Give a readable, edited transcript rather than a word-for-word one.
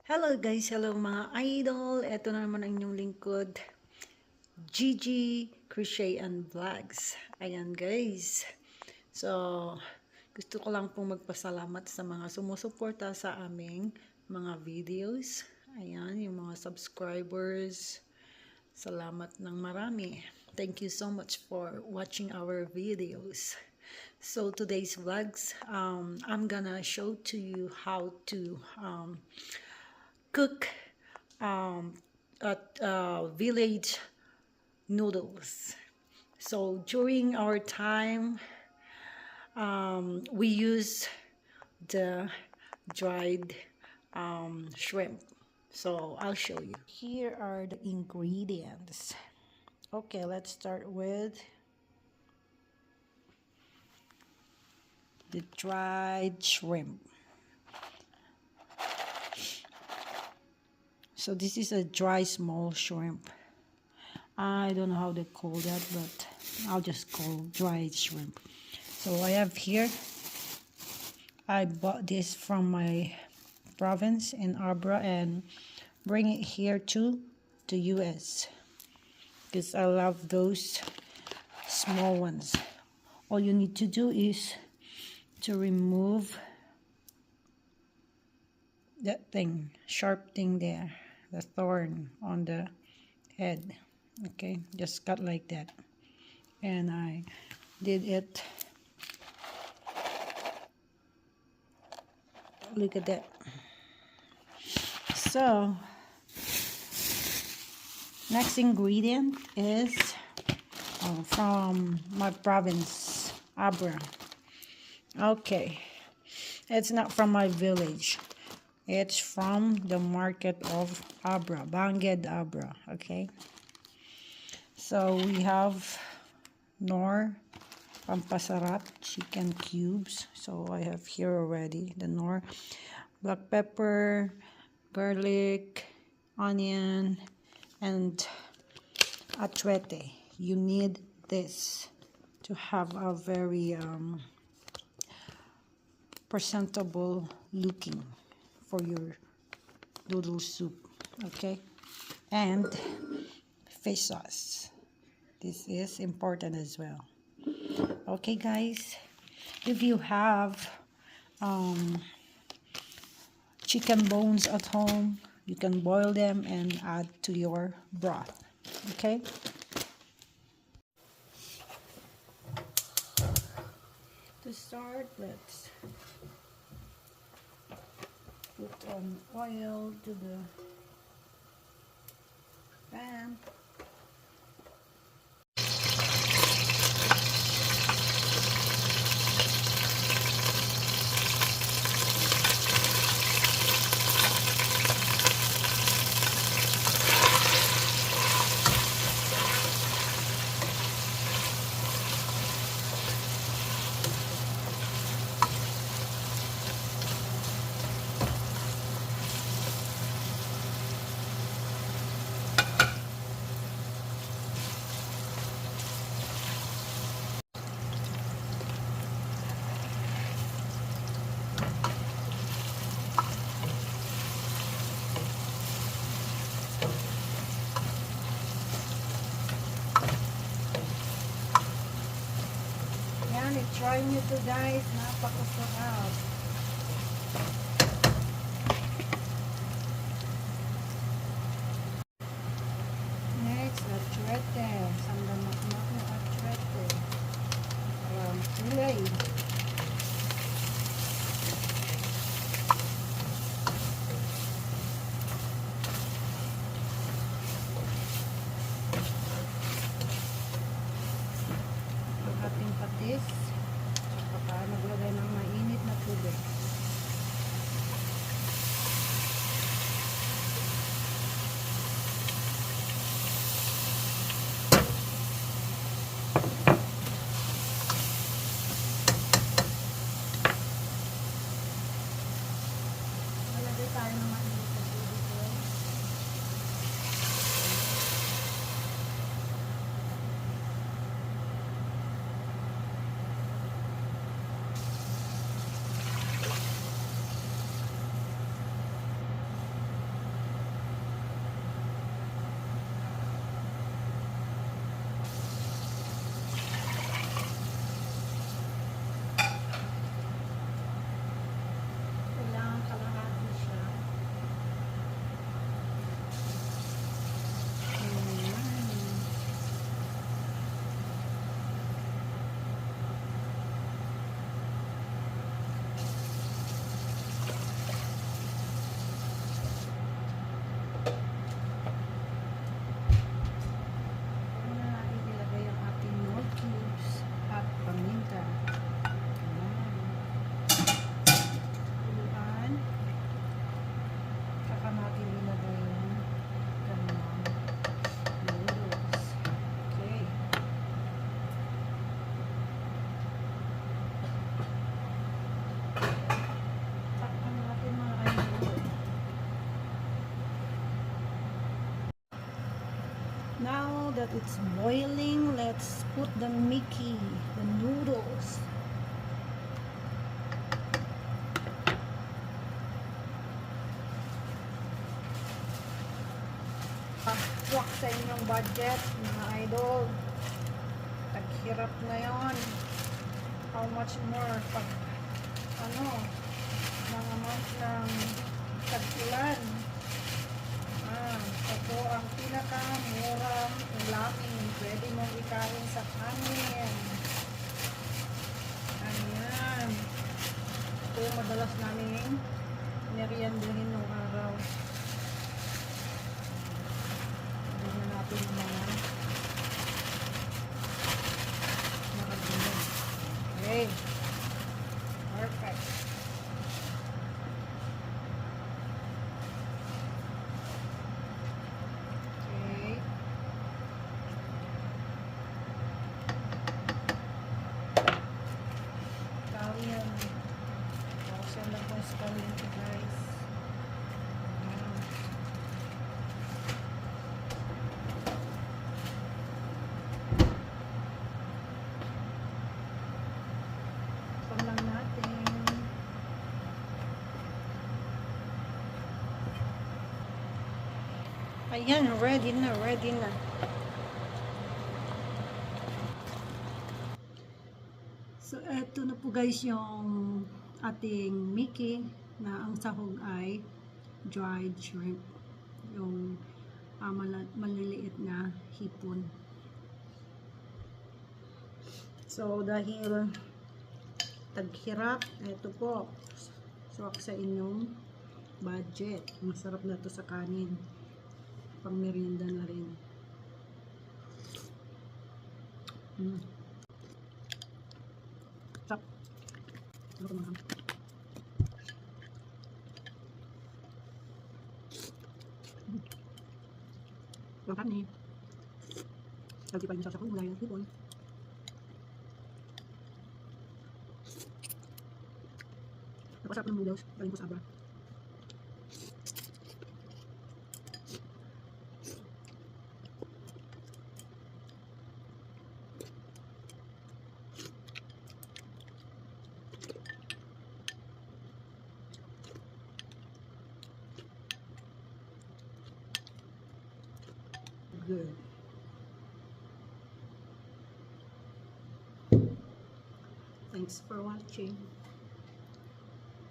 Hello guys, hello mga idol. Ito na naman ang inyong lingkod, Gigi Crochet and Vlogs. Ayan guys. So, gusto ko lang pong magpasalamat sa mga sumusuporta sa aming mga videos. Ayan, yung mga subscribers. Salamat ng marami. Thank you so much for watching our videos. So today's vlogs, I'm gonna show to you how to cook village noodles. So during our time, we use the dried shrimp. So I'll show you. Here are the ingredients. Okay, let's start with the dried shrimp. So this is a dry small shrimp. I don't know how they call that, but I'll just call dried shrimp. So I have here, I bought this from my province in Abra and bring it here to the US because I love those small ones. All you need to do is to remove that thing, sharp thing there, the thorn on the head. Okay, just cut like that. And I did it. Look at that. So next ingredient is from my province, Abra. Okay, it's not from my village. It's from the market of Abra, Banged Abra, okay? So we have Knorr Pampasarap chicken cubes. So I have here already the Knorr, black pepper, garlic, onion, and achuete. You need this to have a very presentable looking for your noodle soup, okay? And fish sauce. This is important as well. Okay guys, if you have chicken bones at home, you can boil them and add to your broth, okay? To start, let's put on oil to the pan. I-try nyo to guys, napakasarap. Next, achuete. Sanda makmak na achuete. Gulay. Ang ating patis. Maglagay ng mainit na tubig. now that it's boiling, let's put the Mickey, the noodles. Swak sa inyong budget, mga idol. Taghirap ngayon. How much more pag mga month ng tag-ulan. Ito ang pinakamurang ulamin pwede mong ikain sa kanin. Ayan. Ito yung madalas namin meriendahin nung araw. Tignan natin yung mga nakagulong. Okay. Perfect. Okay. Scallion. Buksan lang po yung scallion ko, guys. Lang natin. Ayan, ready na, ready na. So, eto na po guys yung ating Mickey na ang sahog ay dried shrimp. Yung maliliit na hipon. So, dahil taghirap, eto po, swak sa inyong budget. Masarap na to sa kanin. Pang merienda na rin. Sarap. Ano ko mga yung kanin. Lagi pa yung sasakong gulay ng hipon. Napasarap ng noodles. Galing po sa abra. Good. Thanks for watching.